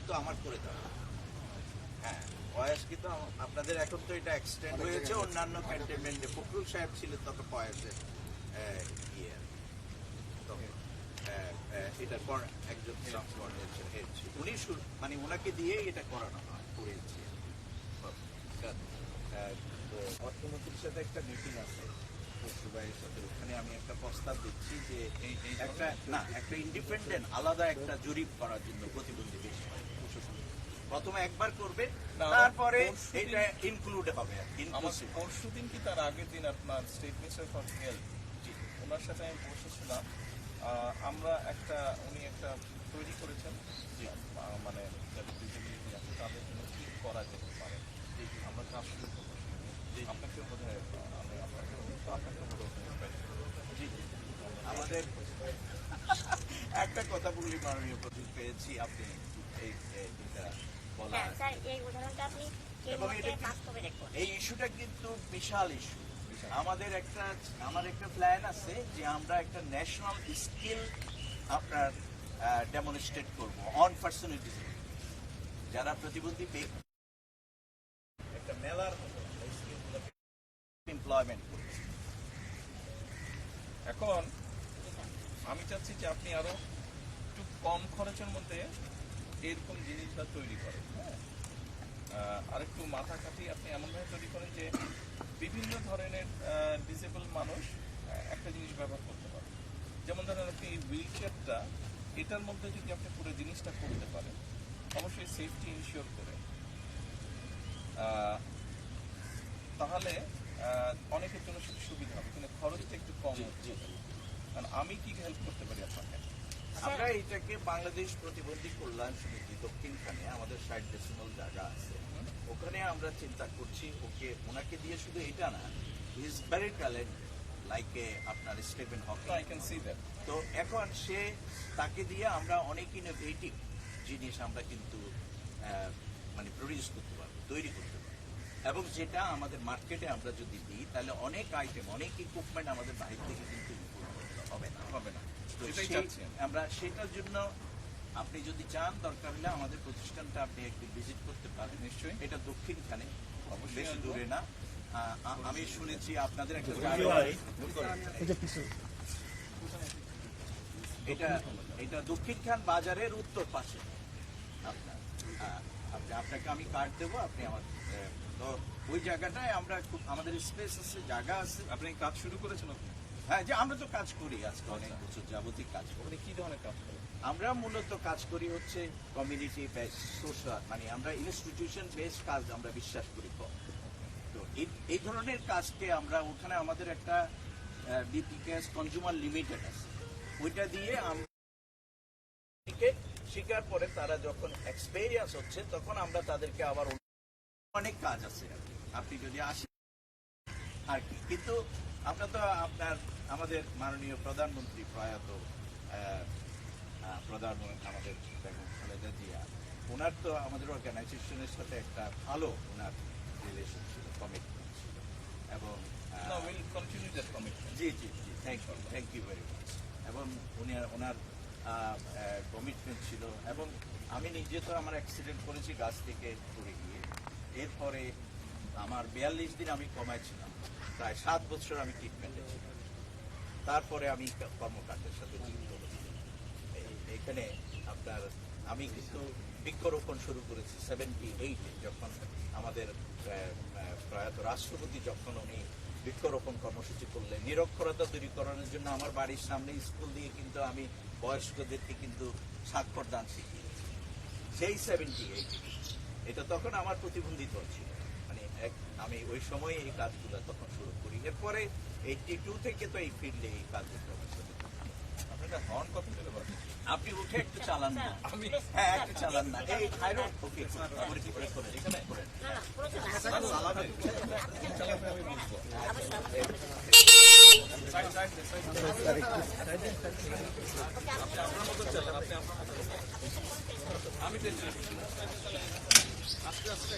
কিন্তু আমার করে দেওয়া। হ্যাঁ, পয়াস কিন্তু আপনাদের এখন তো এটা এক্সটেন্ড হয়েছে অন্যান্য ক্যান্টনমেন্টে। ফখরুল সাহেব ছিলেন তখন পয়াসের ইয়ে, এটার পর একজন হেড ছিল, উনি মানে ওনাকে দিয়ে এটা করানো হয়, করেছে। অর্থমন্ত্রীর সাথে একটা মিটিং আছে পশুবাইয়ের সাথে, ওখানে আমি একটা প্রস্তাব দিচ্ছি যে একটা ইন্ডিপেন্ডেন্ট আলাদা একটা জরিপ করার জন্য প্রতিবন্ধী বেশি প্রথমে একবার করবে, তারপরে এটা ইনক্লুড হবে। পরশুদিন কি তার আগের দিন আপনার স্টেট মিনিস্টার ফর হেলথ, ওনার সাথে আমি বসেছিলাম। আমরা উনি একটা তৈরি করেছেন, মানে যাদের ডিসেবিলিটি আছে তাদের জন্য কি করা যেতে পারে, আমরা কাজ শুরু করবো। আপনাকে বোধ হয় আমাদের একটা কথা বলি, মাননীয় প্রতীক পেয়েছি আপনি এই ইস্যুটা কিন্তু বিশাল ইস্যু। আমার একটা প্ল্যান আছে যে আমরা একটা ন্যাশনাল স্কিল আপনার ডেমনস্ট্রেট করবো অন পার্সন উইথ ডিসেবিলিটি, যারা প্রতিবন্ধী ব্যক্তি, একটা মেলার মতো এমপ্লয়মেন্ট করবে। এখন আমি চাচ্ছি যে আপনি আরো একটু কম খরচের মধ্যে এরকম জিনিসটা তৈরি করেন। হ্যাঁ, আর একটু মাথা খাটিয়ে আপনি এমনভাবে তৈরি করেন যে বিভিন্ন ধরনের ডিসেবল মানুষ একটা জিনিস ব্যবহার করতে পারে। যেমন ধরেন আপনি এই হুইল চেয়ারটা, এটার মধ্যে যদি আপনি পুরো জিনিসটা করতে পারেন, অবশ্যই সেফটি ইনশিওর করে, তাহলে অনেকের জন্য সেটা সুবিধা হবে, কিন্তু খরচটা একটু কম হচ্ছে। কারণ আমি কি হেল্প করতে পারি আপনাকে? আমরা এটাকে বাংলাদেশ প্রতিবন্ধী কল্যাণ সমিতি দক্ষিণখানে আমাদের 60 ডেসিমাল জায়গা আছে, ওখানে আমরা চিন্তা করছি ওনাকে দিয়ে শুধু এটা না, he is very talent like আপনার Stephen Hawking, I can see that. তো এখন তাকে দিয়ে আমরা অনেক ইনোভেটিভ জিনিস আমরা কিন্তু মানে প্রডিউস করতে পারবো, তৈরি করতে পারবো, এবং যেটা আমাদের মার্কেটে আমরা যদি দিই তাহলে অনেক আইটেম, অনেক ইকুইপমেন্ট আমাদের বাইরে থেকে কিন্তু হবে না। আমরা সেটার জন্য আপনি যদি চান, দরকার হলে আমাদের প্রতিষ্ঠানটা আপনি একটু ভিজিট করতে পারেন। নিশ্চয়ই, এটা দক্ষিণখানে, বেশি দূরে না। আমি শুনেছি আপনাদের একটা এটা দক্ষিণখান বাজারের উত্তর পাশে। আপনাকে আমি কার্ড দেবো, আপনি আমার ওই জায়গাটায় আমরা আমাদের স্পেস আছে, জায়গা আছে। আপনি কাজ শুরু করেছেন? হ্যাঁ, যে আমরা তো কাজ করি আজকে অনেক বছর যাবতীয় কাজ করি। কি ধরনের কাজ করেন? আমরা মূলত কাজ করি হচ্ছে কমিউনিটি বেস, সোশ্যাল, মানে আমরা ইনস্টিটিউশন বেস কাজ আমরা বিশ্বাস করি। তো এই ধরনের কাজকে আমরা ওখানে আমাদের একটা বিপিকেএস কনজিউমার লিমিটেড আছে, ওইটা দিয়ে আমরা শিকার পরে তারা যখন এক্সপেরিয়েন্স হচ্ছে তখন আমরা তাদেরকে আবার অনেক কাজ আছে আপনি যদি আসেন আর কি। কিন্তু আমরা তো আমাদের মাননীয় প্রধানমন্ত্রী প্রয়াত প্রধানমন্ত্রী আমাদের বেগম খালেদা জিয়া, ওনার তো আমাদের অর্গানাইজেশনের সাথে একটা ভালো ওনার রিলেশন ছিল, কমিটমেন্ট ছিল, এবং জি জি জি থ্যাংক ইউ ভেরি মাচ। এবং ওনার কমিটমেন্ট ছিল। এবং আমি নিজে তো আমার অ্যাক্সিডেন্ট করেছি গাছ থেকে পড়ে গিয়ে, এরপরে আমার 42 দিন আমি কমাইছিলাম, প্রায় 7 বছর আমি ট্রিটমেন্টে ছিলাম। তারপরে আমি কর্মকাণ্ডের সাথে যুক্ত হয়েছি। এখানে আমি কিন্তু বৃক্ষরোপণ শুরু করেছি 78-এ, যখন আমাদের প্রয়াত রাষ্ট্রপতি যখন উনি বৃক্ষরোপণ কর্মসূচি করলেন নিরক্ষরতা দূরীকরণের জন্য। আমার বাড়ির সামনে স্কুল দিয়ে কিন্তু আমি বয়স্কদেরকে কিন্তু স্বাক্ষর দান শিখিয়েছি সেই 78। এটা তখন আমার প্রতিবন্ধিত ছিল, মানে আমি ওই সময় এই কাজগুলো তখন শুরু করি। এরপরে 82 থেকে তো এই ফিল্ডে এই কাজগুলো আপনারা হর্ন কপি করে বলেন, আপনি উঠে একটু চালান না। হ্যাঁ, একটু চালান না। এই থাইরয়েড ওকে করে এখানে করেন। আমি আস্তে আস্তে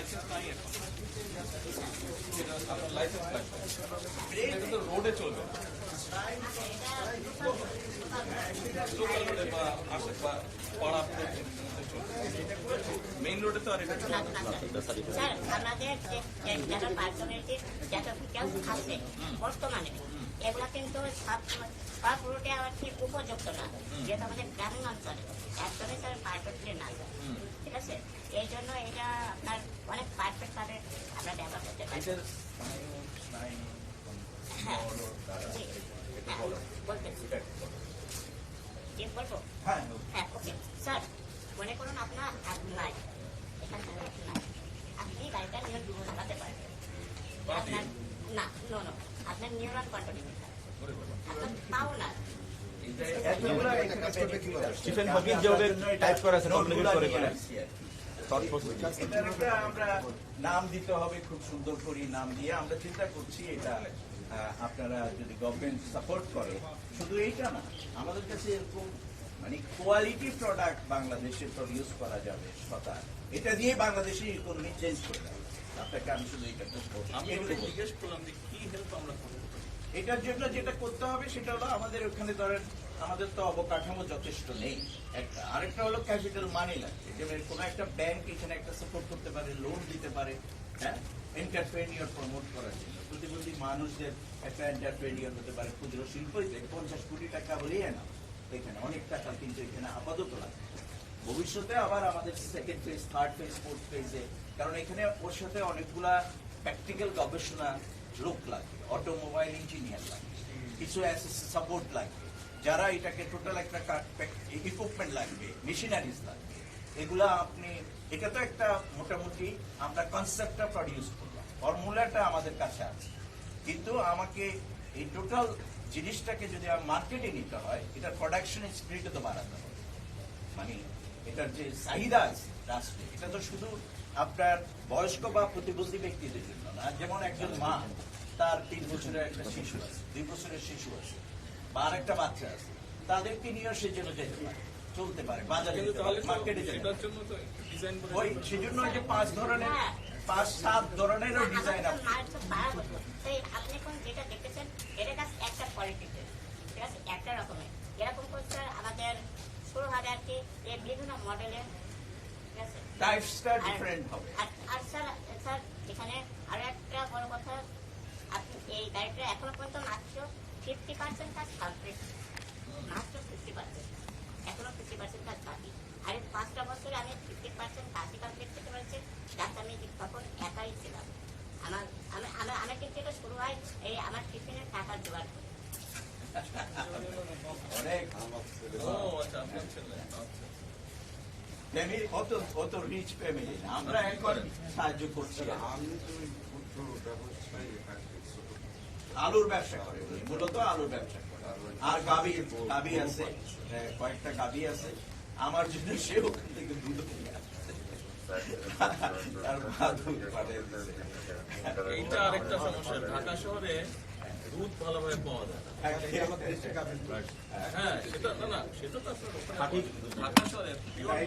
লাইসেন্স নাই এখন, এটা আপনার লাইসেন্স লাগবে, এটা কিন্তু রোডে চলবে না, লোকাল রোডে বা আশে বা পাড়া মেইন রোডে তো আর এটা চলবে না। স্যার আমাদের যারা পার্সোনালিটির যত ডিটেলস আছে বর্তমানে এগুলা কিন্তু সব রুটে আবার ঠিক উপযুক্ত না, যেহেতু আমাদের গ্রামীণ অঞ্চলে একদমই স্যার পারফেক্টলি না স্যার। ঠিক আছে, এই জন্য এটা আপনার অনেক পারফেক্ট ভাবে আমরা ব্যবহার করতে পারি। এটার স্নায়ু, হ্যাঁ বড় দ্বারা জি এটা হ্যাঁ বলো। বলতেছি এটা একটু বলো। ঠিক বলবো। হ্যাঁ, হ্যাঁ ওকে স্যার, মনে করুন আপনার হাত নাই, এখানে হাত নাই, আপনি গাড়িটা নিয়ে চালাতে পারবেন। আপনার না নো নো আপনার নিউরন কন্ট্রোল আপনার পাও না। এতগুলো এখানে benefit আছে। স্টিফেন হকিং যেভাবে টাইপ করা আছে, নোটগুলো কমপ্লিকেট করে নিয়ে করে আসছি আর কি। শর্ট প্রসেস এটার একটা আমরা নাম দিতে হবে, খুব সুন্দর করে নাম দিয়ে আমরা চিন্তা করছি এটা আপনারা যদি গভর্নমেন্ট সাপোর্ট করে, শুধু এইটা না, আমাদের কাছে এরকম মানে কোয়ালিটি প্রোডাক্ট বাংলাদেশে প্রডিউস করা যাবে সদা, এটা দিয়ে বাংলাদেশের ইকোনমি চেঞ্জ করে দেবে। আপনাকে আমি শুধু এটা আমি ওটা জিজ্ঞেস করলাম যে কি হেল্প আমরা করবো। এটার জন্য যেটা করতে হবে সেটা হলো আমাদের ওখানে ধরেন আমাদের তো অবকাঠামো যথেষ্ট নেই একটা, আরেকটা হলো ক্যাপিটাল মানি লাগবে, যেমন কোনো একটা ব্যাংক এখানে একটা সাপোর্ট করতে পারে, লোন দিতে পারে, হ্যাঁ, এন্টারপ্রেনিয়র প্রমোট করার জন্য প্রতিবন্ধী মানুষদের একটা এন্টারপ্রেনিয়র হতে পারে, ক্ষুদ্র শিল্পীতে 50 কোটি টাকা হলেই না, এখানে অনেক টাকা কিন্তু এখানে আপাতত লাগবে। ভবিষ্যতে আবার আমাদের second phase, third phase, fourth ফেজে, কারণ এখানে ওর সাথে অনেকগুলা প্র্যাকটিক্যাল গবেষণা লোক লাগবে, অটোমোবাইল ইঞ্জিনিয়ার লাগবে, কিছু সাপোর্ট লাগবে, যারা এটাকে টোটাল একটা ইকুইপমেন্ট লাগবে, মেশিনারিজ লাগবে, এগুলা আপনি, এটা তো একটা মোটামুটি আমরা কনসেপ্টটা প্রডিউস করলাম, ফর্মুলাটা আমাদের কাছে আছে, কিন্তু আমাকে এই টোটাল জিনিসটাকে যদি মার্কেটে নিতে হয়, এটার প্রোডাকশন স্পিরিটে তো বাড়াতে হবে, মানে এটার যে চাহিদা আছে রাষ্ট্রে, এটা তো শুধু আপনার বয়স্ক বা প্রতিবন্ধী ব্যক্তিদের জন্য না, যেমন একজন মা, তার 3 বছরের একটা শিশু আছে, 2 বছরের শিশু আছে, বা আরেকটা বাচ্চা আছে, তাদেরকে নিয়েও সে যেন যেতে পারে, চলতে পারে, বাজারে যেতে পারে, মার্কেটে যেতে পারে। সেটার জন্য তো ডিজাইন করে ওই সেজন্য যে 5 ধরনের 5-7 ধরনেরও ডিজাইন আছে। আপনি কোন যেটা দেখতেছেন এটা কাছে একটা কোয়ালিটিতে, ঠিক আছে, একটা রকমের এরকম করছে আমাদের শুরু হবে আর কি এই বিভিন্ন মডেলের, ঠিক আছে। টাইপসটা ডিফারেন্ট হবে। আর স্যার স্যার এখানে আরো একটা বড় কথা, আপনি এই গাড়িটা এখনো পর্যন্ত মাত্র 50% কাজ কমপ্লিট, মাত্র 50%, এখনো 50% কাজ বাকি। আর এই 5টা বছরে আমি 50% কাজই কমপ্লিট করতে পেরেছি, যাতে আমি তখন একাই ছিলাম। আমার কিন্তু এটা শুরু হয় এই আমার টিফিনের টাকা জোগাড় করে। অনেক ও আচ্ছা আপনার ছেলে, আচ্ছা ফ্যামিলি, অত রিচ ফ্যামিলি না, আমরা এখন সাহায্য করছি। আলুর ব্যবসা করে উনি, মূলত আলুর ব্যবসা করে, আর গাবি আছে, কয়েকটা গাবি আছে, আমার জন্য সে ওখান থেকে দুধ নিয়ে আসে। তার মা দুধ পাঠিয়ে দিছে। এইটা আরেকটা সমস্যা, ঢাকা শহরে দুধ ভালোভাবে পাওয়া যায় না। হ্যাঁ সেটা না সেটা তো আসলে ওখানে ঢাকা শহরে pure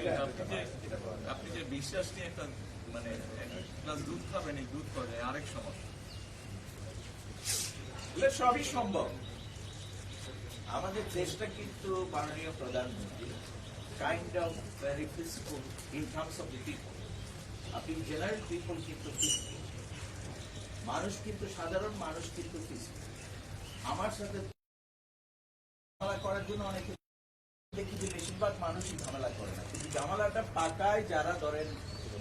আপনি যে বিশ্বাস নিয়ে একটা মানে গ্লাস দুধ খাবেন, এই দুধ পাওয়া যায় আরেক সমস্যা। এগুলো সবই সম্ভব। আমাদের দেশটা কিন্তু মাননীয় প্রধানমন্ত্রী kind of very peaceful in terms of the people. আপনি জেনারেল পিপল কিন্তু পিসফুল, মানুষ কিন্তু সাধারণ মানুষ কিন্তু পিসফুল। আমার সাথে ঝামেলা করার জন্য অনেকে দেখি যে বেশিরভাগ মানুষই ঝামেলা করে না, কিন্তু ঝামেলাটা পাকায় যারা ধরেন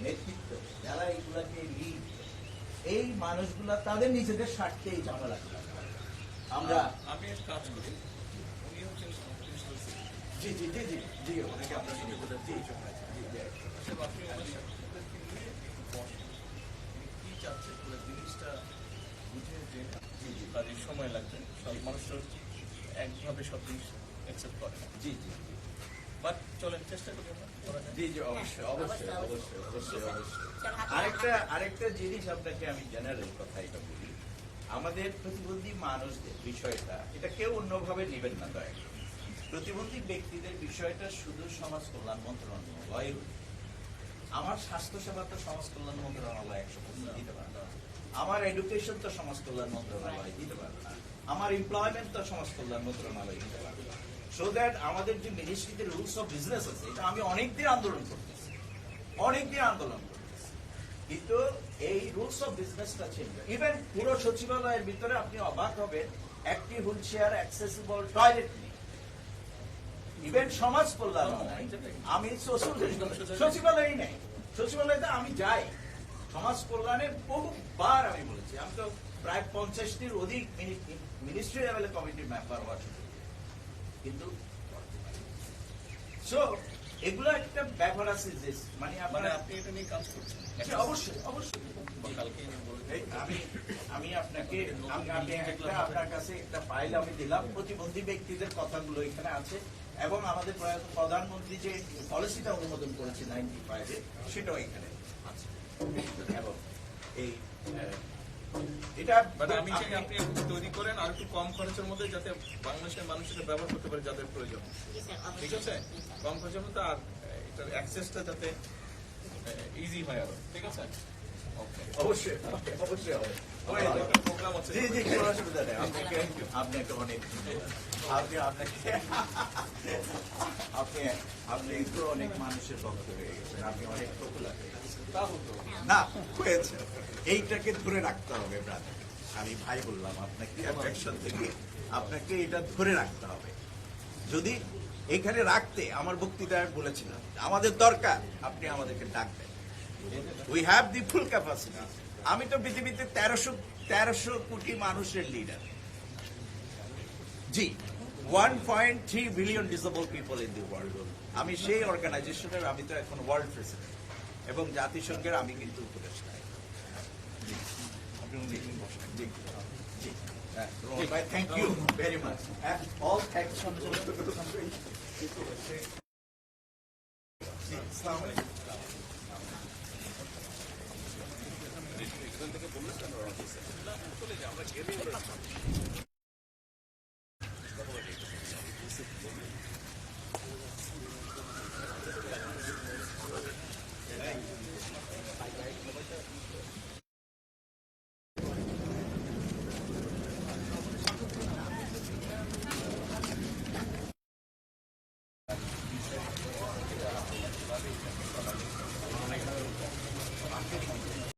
নেতৃত্ব, যারা এইগুলাকে লিড, এই মানুষগুলা তাদের নিজেদের স্বার্থে এই ঝামেলাগুলা করে। আমরা আমি এক কাজ করি, উনি হচ্ছেন সংশ্লিষ্ট জি জি জি জি জি অনেকে আপনার সঙ্গে বোঝার জি জি আপনি ওনার সাথে ওদেরকে নিয়ে একটু বসেন, উনি কি চাচ্ছে পুরো জিনিসটা বুঝে যে কাজে সময় লাগবে, সব মানুষ তো একভাবে সব জিনিস অ্যাকসেপ্ট করে না, জি জি বাট চলেন চেষ্টা করি আমরা করা যায়। জি জি অবশ্যই অবশ্যই অবশ্যই অবশ্যই অবশ্যই। স্যার, আপনি- আরেকটা জিনিস আপনাকে আমি জেনারেল কথা এটা বলি, আমাদের প্রতিবন্ধী মানুষদের বিষয়টা, এটা কেউ অন্যভাবে নেবেন না দয়া করে। প্রতিবন্ধী ব্যক্তিদের বিষয়টা শুধু সমাজ কল্যাণ মন্ত্রণালয়, আমার স্বাস্থ্যসেবা তো সমাজ কল্যাণ মন্ত্রণালয় 100% দিতে পারে না। আমার এডুকেশন তো সমাজ কল্যাণ মন্ত্রণালয় দিতে পারে না। আমার এমপ্লয়মেন্ট তো সমাজ কল্যাণ মন্ত্রণালয় দিতে পারে না। সো দ্যাট আমাদের যে মিনিস্ট্রিতে রুলস অফ বিজনেস আছে, এটা আমি অনেকদিন আন্দোলন করতেছি, কিন্তু এই রুলস অফ বিজনেসটা চেঞ্জ। ইভেন পুরো সচিবালয়ের ভিতরে আপনি অবাক হবেন, একটি হুইল চেয়ার অ্যাক্সেসিবল টয়লেট নেই। ইভেন সমাজ কল্যাণ নাই, আমি সচিবালয় নেই, সচিবালয়তে আমি যাই সমাজ কল্যাণের বহুবার আমি বলেছি। আমি তো প্রায় 50টির অধিক মিনিস্ট্রি লেভেলে কমিটির মেম্বার হওয়ার সুযোগ পেয়েছি। কিন্তু সো এগুলো একটা ব্যাপার আছে যে মানে মানে আপনি এটা নিয়ে কাজ করছেন অবশ্যই অবশ্যই বা কালকে এনে বলবেন। এই আমি আপনাকে আপনার কাছে একটা ফাইল আমি দিলাম, প্রতিবন্ধী ব্যক্তিদের কথাগুলো এখানে আছে এবং আমাদের প্রয়াত প্রধানমন্ত্রী যে পলিসিটা অনুমোদন করেছে 95-এ সেটাও এখানে আছে। এবং এই এটা মানে আমি চাই আপনি একটু তৈরি করেন আর একটু কম খরচের মধ্যে, যাতে বাংলাদেশের মানুষ এটা ব্যবহার করতে পারে যাদের প্রয়োজন। জি স্যার, ঠিক অবশ্যই। আছে, কম খরচের মধ্যে আর এটার অ্যাক্সেসটা যাতে ইজি হয় আরো। ঠিক আছে, ওকে। অবশ্যই অবশ্যই হবে। প্রোগ্রাম হচ্ছে জি জি, কোনো অসুবিধা নেই। আপনাকে অনেক ধন্যবাদ। আপনি একটু অনেক মানুষের পক্ষ হয়ে গেছেন, আপনি অনেক পপুলার হয়ে গেছেন। তা হতো। না হয়েছে, এইটাকে ধরে রাখতে হবে ব্রাদার। আমি ভাই বললাম আপনাকে অ্যাট্রাকশন থেকে, আপনাকে এটা ধরে রাখতে হবে। যদি এখানে রাখতে, আমার বক্তৃতায় বলেছিলাম আমাদের দরকার, আপনি আমাদেরকে ডাকবেন। We have the full capacity. আমি তো পৃথিবীতে 1300 কোটি মানুষের leader. G, 1.3 billion disable people in the world. আমি সেই অর্গানাইজেশনের, আমি তো এখন ওয়ার্ল্ড প্রেসিডেন্ট এবং জাতিসংঘের আমি কিন্তু উপদেষ্টা। জি, জি, জি, ভাই, thank you very much. All thanks. আসসালামু আলাইকুম। এখান থেকে বললেন কেন? চলে যাই, আমরা গেলেই